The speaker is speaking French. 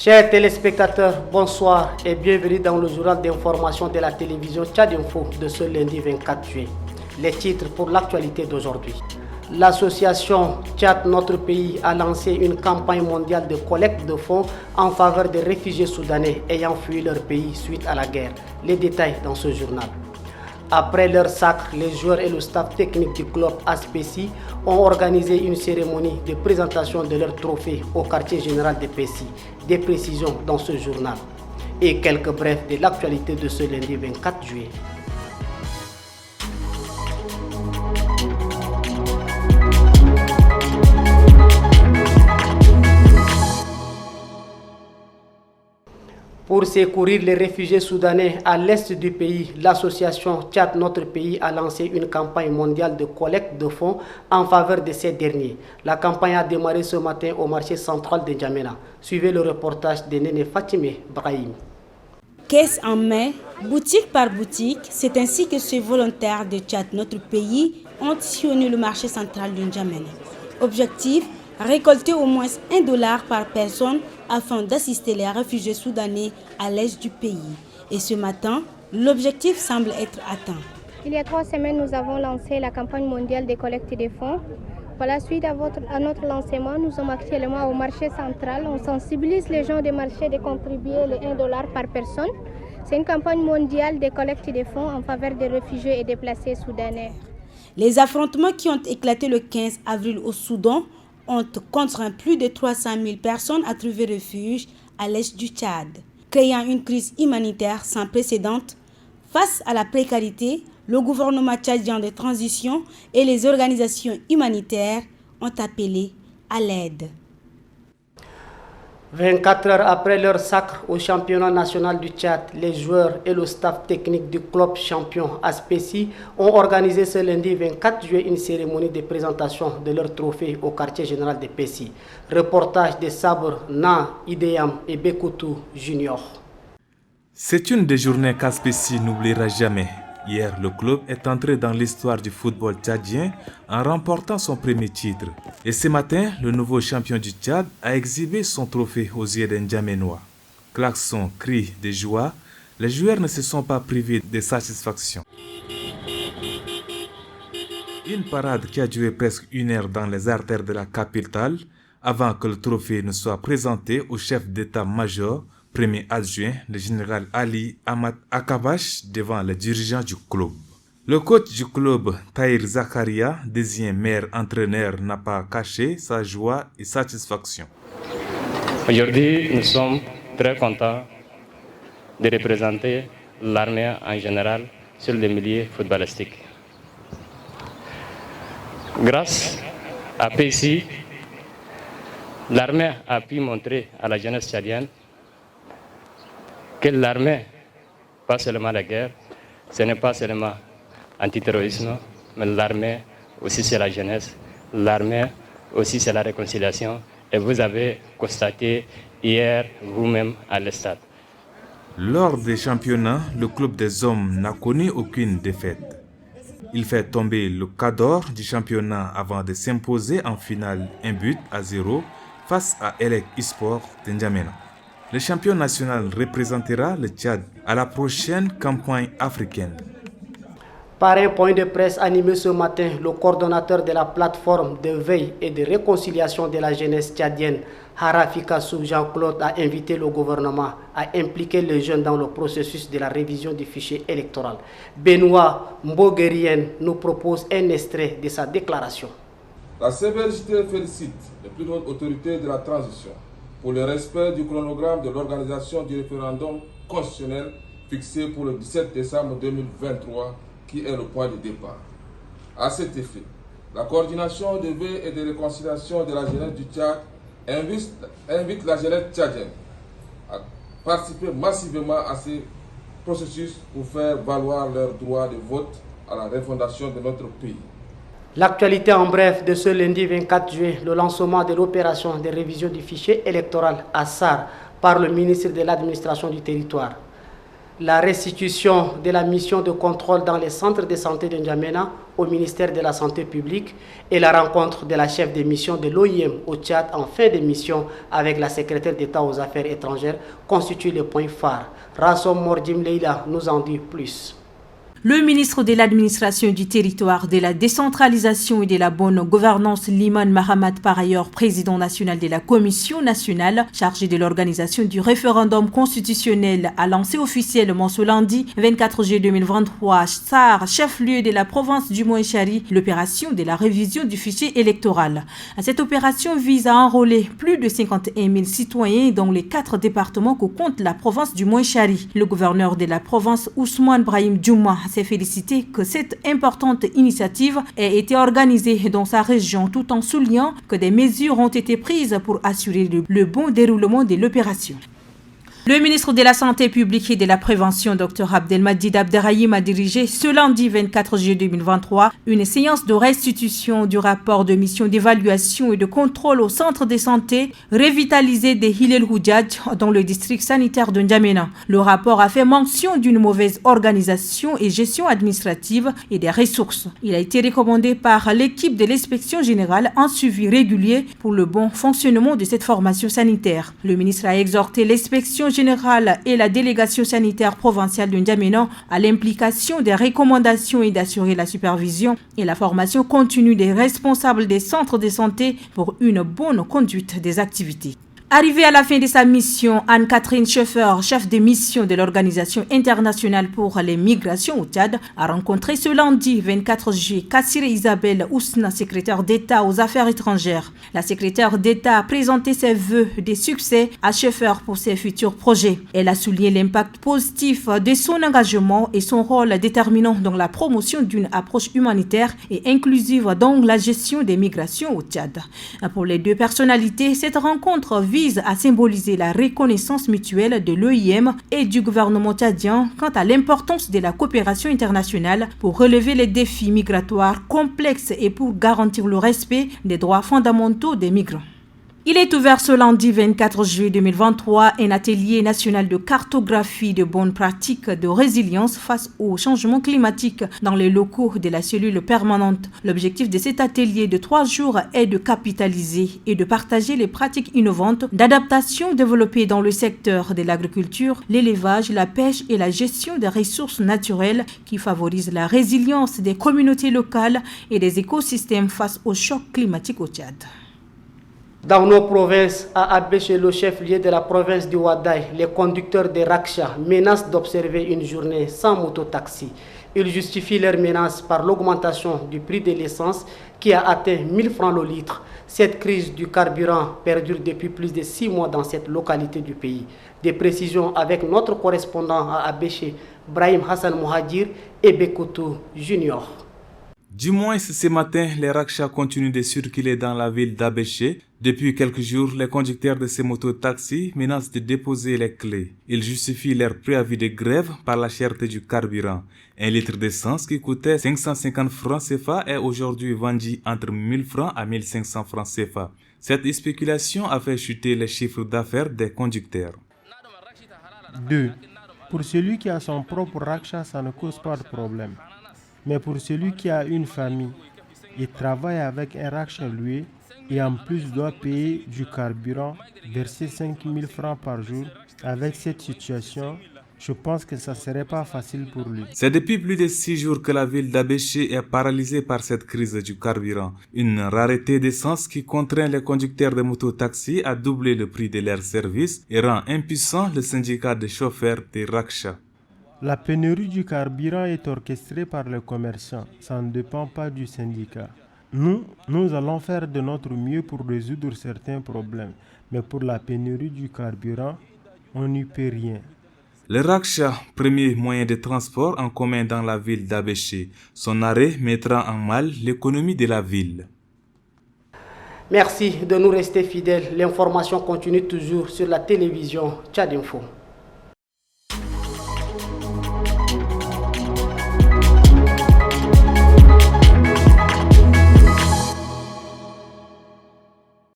Chers téléspectateurs, bonsoir et bienvenue dans le journal d'information de la télévision Tchad Info de ce lundi 24 juillet. Les titres pour l'actualité d'aujourd'hui. L'association Tchad Notre Pays a lancé une campagne mondiale de collecte de fonds en faveur des réfugiés soudanais ayant fui leur pays suite à la guerre. Les détails dans ce journal. Après leur sacre, les joueurs et le staff technique du club Aspesi ont organisé une cérémonie de présentation de leurs trophées au quartier général de Pessi. Des précisions dans ce journal. Et quelques brefs de l'actualité de ce lundi 24 juillet. Pour secourir les réfugiés soudanais à l'est du pays, l'association Tchad Notre Pays a lancé une campagne mondiale de collecte de fonds en faveur de ces derniers. La campagne a démarré ce matin au marché central de N'Djamena. Suivez le reportage de Néné Fatime Brahim. Caisse en main, boutique par boutique, c'est ainsi que ces volontaires de Tchad Notre Pays ont sillonné le marché central de N'Djamena. Objectif, récolter au moins $1 par personne afin d'assister les réfugiés soudanais à l'est du pays. Et ce matin, l'objectif semble être atteint. Il y a 3 semaines, nous avons lancé la campagne mondiale de collecte des fonds. Par la suite à notre lancement, nous sommes actuellement au marché central. On sensibilise les gens du marché de contribuer les $1 par personne. C'est une campagne mondiale de collecte des fonds en faveur des réfugiés et déplacés soudanais. Les affrontements qui ont éclaté le 15 avril au Soudan ont contraint plus de 300 000 personnes à trouver refuge à l'est du Tchad, créant une crise humanitaire sans précédent. Face à la précarité, le gouvernement tchadien de transition et les organisations humanitaires ont appelé à l'aide. 24 heures après leur sacre au championnat national du Tchad, les joueurs et le staff technique du club champion Aspesi ont organisé ce lundi 24 juillet une cérémonie de présentation de leur trophée au quartier général de Pessi. Reportage de Sabre, Na, Idéam et Bekoutou Junior. C'est une des journées qu'Aspesi n'oubliera jamais. Hier, le club est entré dans l'histoire du football tchadien en remportant son premier titre. Et ce matin, le nouveau champion du Tchad a exhibé son trophée aux yeux des N'Djaménois. Klaxons, cris de joie, les joueurs ne se sont pas privés de satisfaction. Une parade qui a duré presque 1 heure dans les artères de la capitale avant que le trophée ne soit présenté au chef d'état-major, premier adjoint, le général Ali Ahmad Akabash, devant les dirigeants du club. Le coach du club, Tahir Zakaria, désigné maire entraîneur, n'a pas caché sa joie et satisfaction. Aujourd'hui, nous sommes très contents de représenter l'armée en général sur le milieu footballistique. Grâce à PSI, l'armée a pu montrer à la jeunesse tchadienne que l'armée, pas seulement la guerre, ce n'est pas seulement antiterrorisme, mais l'armée aussi c'est la jeunesse, l'armée aussi c'est la réconciliation. Et vous avez constaté hier vous-même à l'estade. Lors des championnats, le club des hommes n'a connu aucune défaite. Il fait tomber le cadre du championnat avant de s'imposer en finale 1-0 face à Elec Sport de N'Djamena. Le champion national représentera le Tchad à la prochaine campagne africaine. Par un point de presse animé ce matin, le coordonnateur de la plateforme de veille et de réconciliation de la jeunesse tchadienne, Harafika Sou Jean-Claude, a invité le gouvernement à impliquer les jeunes dans le processus de la révision du fichier électoral. Benoît Mboguerien nous propose un extrait de sa déclaration. La CVRJT félicite les plus hautes autorités de la transition pour le respect du chronogramme de l'organisation du référendum constitutionnel fixé pour le 17 décembre 2023, qui est le point de départ. À cet effet, la coordination de veille et de réconciliation de la jeunesse du Tchad invite la jeunesse tchadienne à participer massivement à ce processus pour faire valoir leur droit de vote à la refondation de notre pays. L'actualité en bref de ce lundi 24 juillet, le lancement de l'opération de révision du fichier électoral à SAR par le ministre de l'administration du territoire. La restitution de la mission de contrôle dans les centres de santé de N'Djamena au ministère de la Santé publique et la rencontre de la chef de mission de l'OIM au Tchad en fin de mission avec la secrétaire d'État aux Affaires étrangères constituent le point phare. Rassom Mordim Leila nous en dit plus. Le ministre de l'Administration du territoire, de la décentralisation et de la bonne gouvernance, Liman Mahamat, par ailleurs président national de la Commission nationale chargée de l'organisation du référendum constitutionnel, a lancé officiellement ce lundi 24 juillet 2023, Sar, chef-lieu de la province du Mouenchari, l'opération de la révision du fichier électoral. Cette opération vise à enrôler plus de 51 000 citoyens dans les 4 départements que compte la province du Mouenchari. Le gouverneur de la province, Ousmane Brahim Djouma, s'est félicité que cette importante initiative ait été organisée dans sa région tout en soulignant que des mesures ont été prises pour assurer le bon déroulement de l'opération. Le ministre de la Santé publique et de la Prévention, Dr Abdelmadjid Abderrahim, a dirigé ce lundi 24 juillet 2023 une séance de restitution du rapport de mission d'évaluation et de contrôle au centre de santé revitalisé de Hilel Houdjadj dans le district sanitaire de N'Djamena. Le rapport a fait mention d'une mauvaise organisation et gestion administrative et des ressources. Il a été recommandé par l'équipe de l'inspection générale un suivi régulier pour le bon fonctionnement de cette formation sanitaire. Le ministre a exhorté l'inspection générale et la délégation sanitaire provinciale de N'Djamena à l'implication des recommandations et d'assurer la supervision et la formation continue des responsables des centres de santé pour une bonne conduite des activités. Arrivée à la fin de sa mission, Anne-Catherine Scheffer, chef de mission de l'Organisation internationale pour les migrations au Tchad, a rencontré ce lundi 24 juillet Kassire Isabelle Ousna, secrétaire d'État aux Affaires étrangères. La secrétaire d'État a présenté ses vœux de succès à Scheffer pour ses futurs projets. Elle a souligné l'impact positif de son engagement et son rôle déterminant dans la promotion d'une approche humanitaire et inclusive dans la gestion des migrations au Tchad. Pour les deux personnalités, cette rencontre vise à symboliser la reconnaissance mutuelle de l'OIM et du gouvernement tchadien quant à l'importance de la coopération internationale pour relever les défis migratoires complexes et pour garantir le respect des droits fondamentaux des migrants. Il est ouvert ce lundi 24 juillet 2023 un atelier national de cartographie de bonnes pratiques de résilience face au changement climatique dans les locaux de la cellule permanente. L'objectif de cet atelier de 3 jours est de capitaliser et de partager les pratiques innovantes d'adaptation développées dans le secteur de l'agriculture, l'élevage, la pêche et la gestion des ressources naturelles qui favorisent la résilience des communautés locales et des écosystèmes face au choc climatique au Tchad. Dans nos provinces, à Abéché, le chef-lieu de la province du Ouadaï, les conducteurs de Raksha menacent d'observer une journée sans mototaxi. Ils justifient leur menace par l'augmentation du prix de l'essence qui a atteint 1000 francs le litre. Cette crise du carburant perdure depuis plus de 6 mois dans cette localité du pays. Des précisions avec notre correspondant à Abéché, Brahim Hassan Mouhadir et Bekoto Junior. Du moins, ce matin, les Raksha continuent de circuler dans la ville d'Abéché. Depuis quelques jours, les conducteurs de ces mototaxis menacent de déposer les clés. Ils justifient leur préavis de grève par la cherté du carburant. 1 litre d'essence qui coûtait 550 francs CFA est aujourd'hui vendu entre 1000 francs à 1500 francs CFA. Cette spéculation a fait chuter les chiffres d'affaires des conducteurs. 2. Pour celui qui a son propre Raksha, ça ne cause pas de problème. Mais pour celui qui a une famille et travaille avec un Raksha loué et en plus doit payer du carburant, verser 5000 francs par jour, avec cette situation, je pense que ça ne serait pas facile pour lui. C'est depuis plus de 6 jours que la ville d'Abéché est paralysée par cette crise du carburant. Une rareté d'essence qui contraint les conducteurs de mototaxis à doubler le prix de leurs services et rend impuissant le syndicat des chauffeurs des Raksha. La pénurie du carburant est orchestrée par les commerçants. Ça ne dépend pas du syndicat. Nous allons faire de notre mieux pour résoudre certains problèmes. Mais pour la pénurie du carburant, on n'y peut rien. Le Raksha, premier moyen de transport en commun dans la ville d'Abéché, son arrêt mettra en mal l'économie de la ville. Merci de nous rester fidèles. L'information continue toujours sur la télévision Tchad Info.